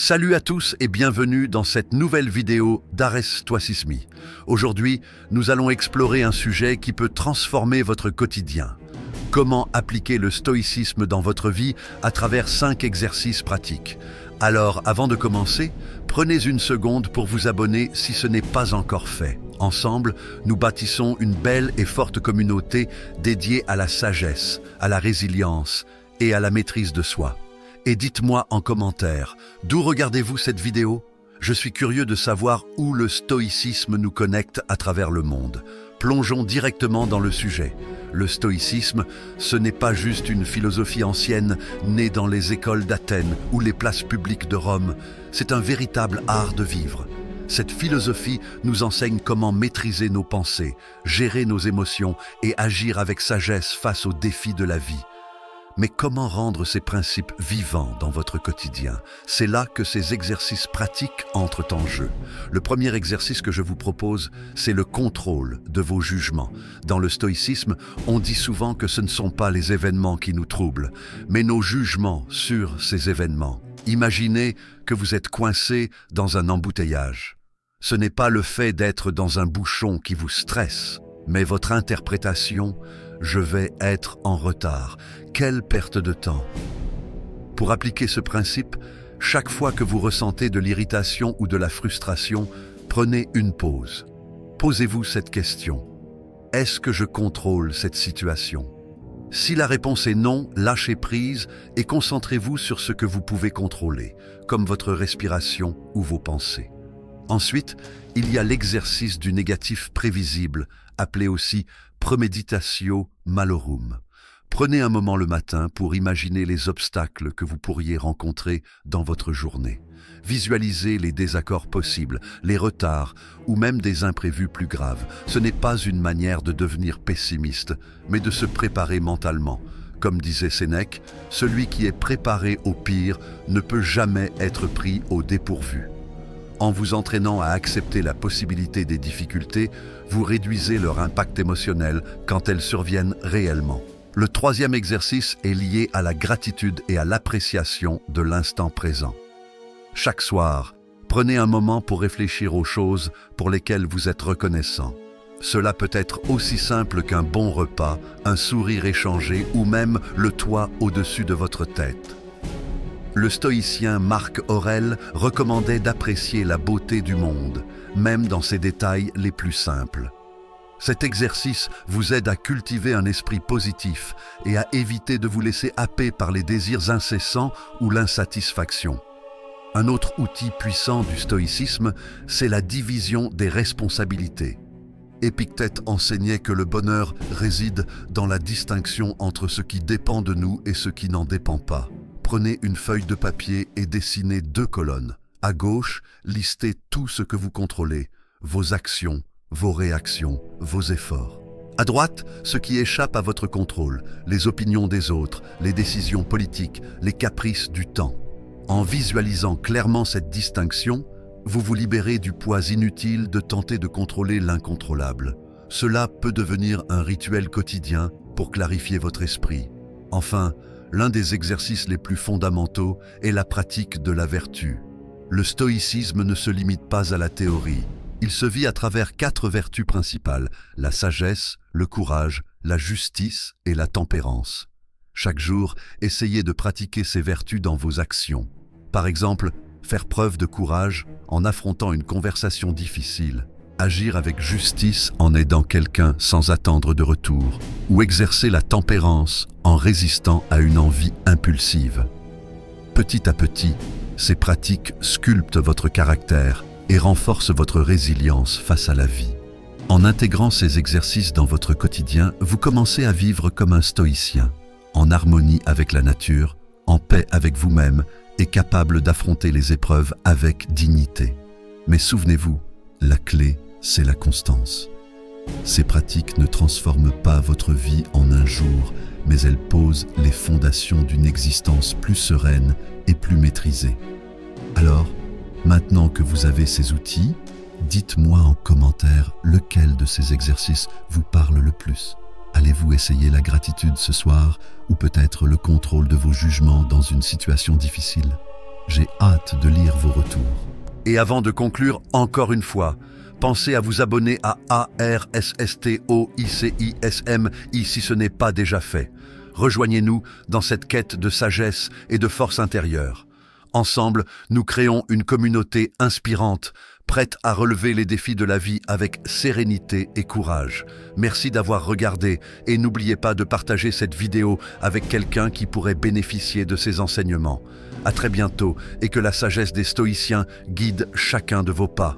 Salut à tous et bienvenue dans cette nouvelle vidéo d'Arrête-toi Sismi. Aujourd'hui, nous allons explorer un sujet qui peut transformer votre quotidien. Comment appliquer le stoïcisme dans votre vie à travers 5 exercices pratiques. Alors, avant de commencer, prenez une seconde pour vous abonner si ce n'est pas encore fait. Ensemble, nous bâtissons une belle et forte communauté dédiée à la sagesse, à la résilience et à la maîtrise de soi. Et dites-moi en commentaire, d'où regardez-vous cette vidéo? Je suis curieux de savoir où le stoïcisme nous connecte à travers le monde. Plongeons directement dans le sujet. Le stoïcisme, ce n'est pas juste une philosophie ancienne née dans les écoles d'Athènes ou les places publiques de Rome. C'est un véritable art de vivre. Cette philosophie nous enseigne comment maîtriser nos pensées, gérer nos émotions et agir avec sagesse face aux défis de la vie. Mais comment rendre ces principes vivants dans votre quotidien? C'est là que ces exercices pratiques entrent en jeu. Le premier exercice que je vous propose, c'est le contrôle de vos jugements. Dans le stoïcisme, on dit souvent que ce ne sont pas les événements qui nous troublent, mais nos jugements sur ces événements. Imaginez que vous êtes coincé dans un embouteillage. Ce n'est pas le fait d'être dans un bouchon qui vous stresse, mais votre interprétation « je vais être en retard ». Quelle perte de temps! Pour appliquer ce principe, chaque fois que vous ressentez de l'irritation ou de la frustration, prenez une pause. Posez-vous cette question. Est-ce que je contrôle cette situation? Si la réponse est non, lâchez prise et concentrez-vous sur ce que vous pouvez contrôler, comme votre respiration ou vos pensées. Ensuite, il y a l'exercice du négatif prévisible, appelé aussi premeditatio malorum. Prenez un moment le matin pour imaginer les obstacles que vous pourriez rencontrer dans votre journée. Visualisez les désaccords possibles, les retards ou même des imprévus plus graves. Ce n'est pas une manière de devenir pessimiste, mais de se préparer mentalement. Comme disait Sénèque, celui qui est préparé au pire ne peut jamais être pris au dépourvu. En vous entraînant à accepter la possibilité des difficultés, vous réduisez leur impact émotionnel quand elles surviennent réellement. Le troisième exercice est lié à la gratitude et à l'appréciation de l'instant présent. Chaque soir, prenez un moment pour réfléchir aux choses pour lesquelles vous êtes reconnaissant. Cela peut être aussi simple qu'un bon repas, un sourire échangé ou même le toit au-dessus de votre tête. Le stoïcien Marc Aurèle recommandait d'apprécier la beauté du monde, même dans ses détails les plus simples. Cet exercice vous aide à cultiver un esprit positif et à éviter de vous laisser happer par les désirs incessants ou l'insatisfaction. Un autre outil puissant du stoïcisme, c'est la division des responsabilités. Épictète enseignait que le bonheur réside dans la distinction entre ce qui dépend de nous et ce qui n'en dépend pas. Prenez une feuille de papier et dessinez 2 colonnes. À gauche, listez tout ce que vous contrôlez, vos actions, vos réactions, vos efforts. À droite, ce qui échappe à votre contrôle, les opinions des autres, les décisions politiques, les caprices du temps. En visualisant clairement cette distinction, vous vous libérez du poids inutile de tenter de contrôler l'incontrôlable. Cela peut devenir un rituel quotidien pour clarifier votre esprit. Enfin, l'un des exercices les plus fondamentaux est la pratique de la vertu. Le stoïcisme ne se limite pas à la théorie. Il se vit à travers 4 vertus principales, la sagesse, le courage, la justice et la tempérance. Chaque jour, essayez de pratiquer ces vertus dans vos actions. Par exemple, faire preuve de courage en affrontant une conversation difficile, agir avec justice en aidant quelqu'un sans attendre de retour, ou exercer la tempérance en résistant à une envie impulsive. Petit à petit, ces pratiques sculptent votre caractère et renforce votre résilience face à la vie. En intégrant ces exercices dans votre quotidien, vous commencez à vivre comme un stoïcien, en harmonie avec la nature, en paix avec vous-même et capable d'affronter les épreuves avec dignité. Mais souvenez-vous, la clé, c'est la constance. Ces pratiques ne transforment pas votre vie en un jour, mais elles posent les fondations d'une existence plus sereine et plus maîtrisée. Alors, maintenant que vous avez ces outils, dites-moi en commentaire lequel de ces exercices vous parle le plus. Allez-vous essayer la gratitude ce soir ou peut-être le contrôle de vos jugements dans une situation difficile? J'ai hâte de lire vos retours. Et avant de conclure, encore une fois, pensez à vous abonner à ARSSTOICISMI si ce n'est pas déjà fait. Rejoignez-nous dans cette quête de sagesse et de force intérieure. Ensemble, nous créons une communauté inspirante, prête à relever les défis de la vie avec sérénité et courage. Merci d'avoir regardé et n'oubliez pas de partager cette vidéo avec quelqu'un qui pourrait bénéficier de ces enseignements. À très bientôt et que la sagesse des stoïciens guide chacun de vos pas.